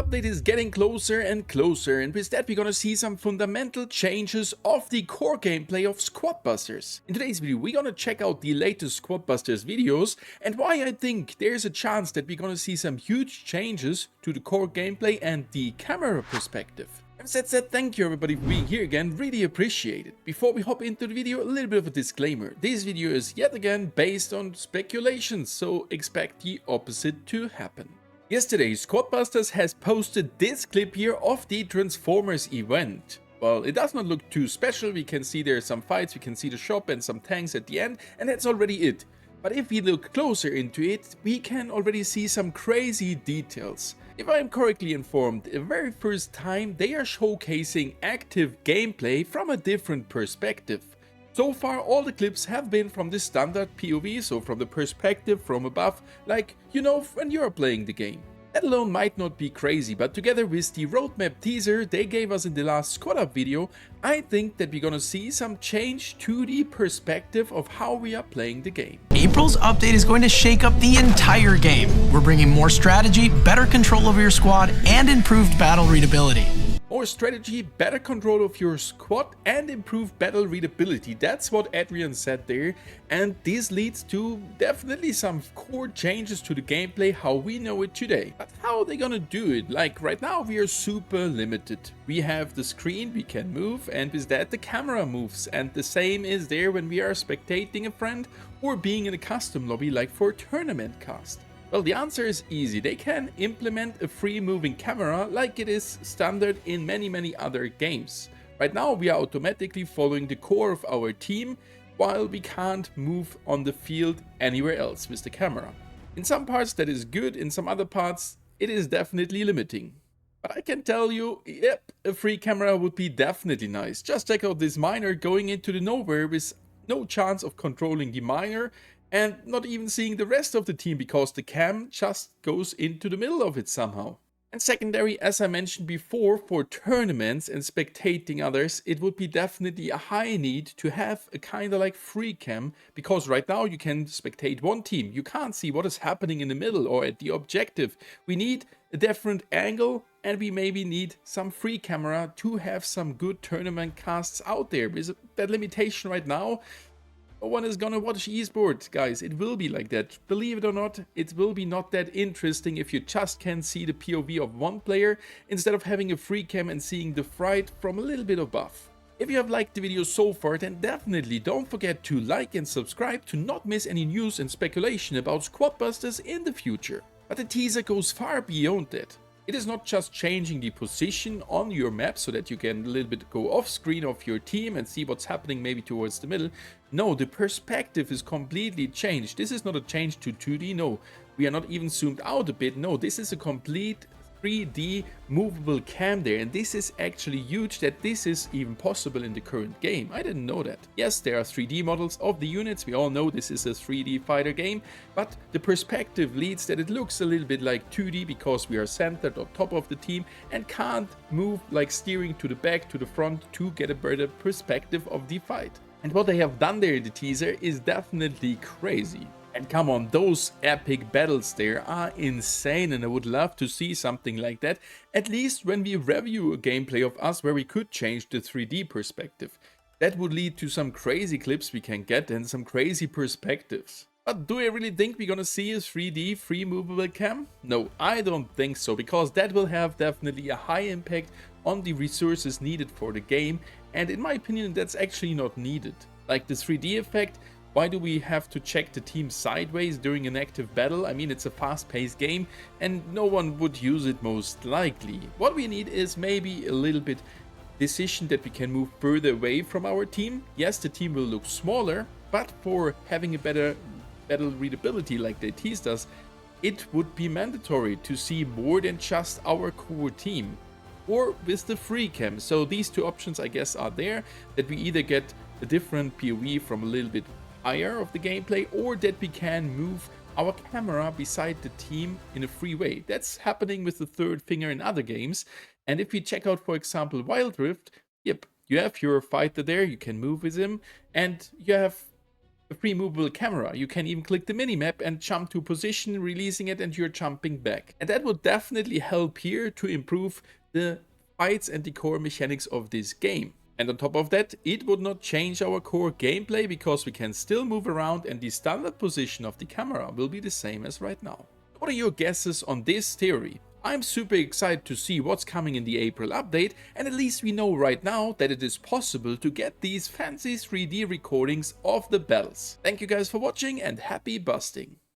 update is getting closer and closer, and with that we're gonna see some fundamental changes of the core gameplay of Squad Busters. In today's video we're gonna check out the latest Squad Busters videos and why I think there's a chance that we're gonna see some huge changes to the core gameplay and the camera perspective. As that said, thank you everybody for being here again, really appreciate it. Before we hop into the video, a little bit of a disclaimer. This video is yet again based on speculations, so expect the opposite to happen. Yesterday, Squad Busters has posted this clip here of the Transformers event. Well, it does not look too special. We can see there are some fights, we can see the shop and some tanks at the end, and that's already it. But if we look closer into it, we can already see some crazy details. If I am correctly informed, the very first time they are showcasing active gameplay from a different perspective. So far all the clips have been from the standard POV, so from the perspective from above, like you know when you're playing the game. That alone might not be crazy, but together with the roadmap teaser they gave us in the last Squad Up video, I think that we're gonna see some change to the perspective of how we are playing the game. April's update is going to shake up the entire game. We're bringing more strategy, better control over your squad, and improved battle readability. More strategy, better control of your squad, and improved battle readability. That's what Adrian said there, and this leads to definitely some core changes to the gameplay how we know it today. But how are they gonna do it? Like right now we are super limited. We have the screen we can move, and with that the camera moves, and the same is there when we are spectating a friend or being in a custom lobby like for a tournament cast. Well, the answer is easy. They can implement a free moving camera like it is standard in many other games. Right now we are automatically following the core of our team while we can't move on the field anywhere else with the camera. In some parts that is good, in some other parts it is definitely limiting. But I can tell you, yep, a free camera would be definitely nice. Just check out this miner going into the nowhere with no chance of controlling the miner and not even seeing the rest of the team because the cam just goes into the middle of it somehow. And secondary, as I mentioned before, for tournaments and spectating others, it would be definitely a high need to have a kind of like free cam, because right now you can spectate one team. You can't see what is happening in the middle or at the objective. We need a different angle, and we maybe need some free camera to have some good tournament casts out there. With that limitation right now, no one is gonna watch esports, guys. It will be like that. Believe it or not, it will be not that interesting if you just can see the POV of one player instead of having a free cam and seeing the fight from a little bit above. If you have liked the video so far, then definitely don't forget to like and subscribe to not miss any news and speculation about Squad Busters in the future. But the teaser goes far beyond that. It is not just changing the position on your map so that you can a little bit go off screen of your team and see what's happening maybe towards the middle. No, the perspective is completely changed. This is not a change to 2D, no. We are not even zoomed out a bit, no. This is a complete 3D movable cam there, and this is actually huge that this is even possible in the current game. I didn't know that. Yes, there are 3D models of the units. We all know this is a 3D fighter game, but the perspective leads that it looks a little bit like 2D because we are centered on top of the team and can't move like steering to the back, to the front to get a better perspective of the fight. And what they have done there in the teaser is definitely crazy. And come on, those epic battles there are insane, and I would love to see something like that, at least when we review a gameplay of us where we could change the 3D perspective. That would lead to some crazy clips we can get and some crazy perspectives. But do I really think we're gonna see a 3D free movable cam? No, I don't think so, because that will have definitely a high impact on the resources needed for the game, and in my opinion that's actually not needed. Like the 3D effect, why do we have to check the team sideways during an active battle? I mean, it's a fast-paced game and no one would use it most likely. What we need is maybe a little bit decision that we can move further away from our team. Yes, the team will look smaller, but for having a better battle readability like they teased us, it would be mandatory to see more than just our core team. Or with the free cam. So these two options I guess are there, that we either get a different POV from a little bit higher of the gameplay, or that we can move our camera beside the team in a free way. That's happening with the third finger in other games. And if we check out, for example, Wild Rift, yep, you have your fighter there, you can move with him, and you have a free movable camera. You can even click the minimap and jump to position, releasing it, and you're jumping back. And that would definitely help here to improve the fights and the core mechanics of this game. And on top of that, it would not change our core gameplay because we can still move around and the standard position of the camera will be the same as right now. What are your guesses on this theory? I'm super excited to see what's coming in the April update, and at least we know right now that it is possible to get these fancy 3D recordings of the battles. Thank you guys for watching and happy busting!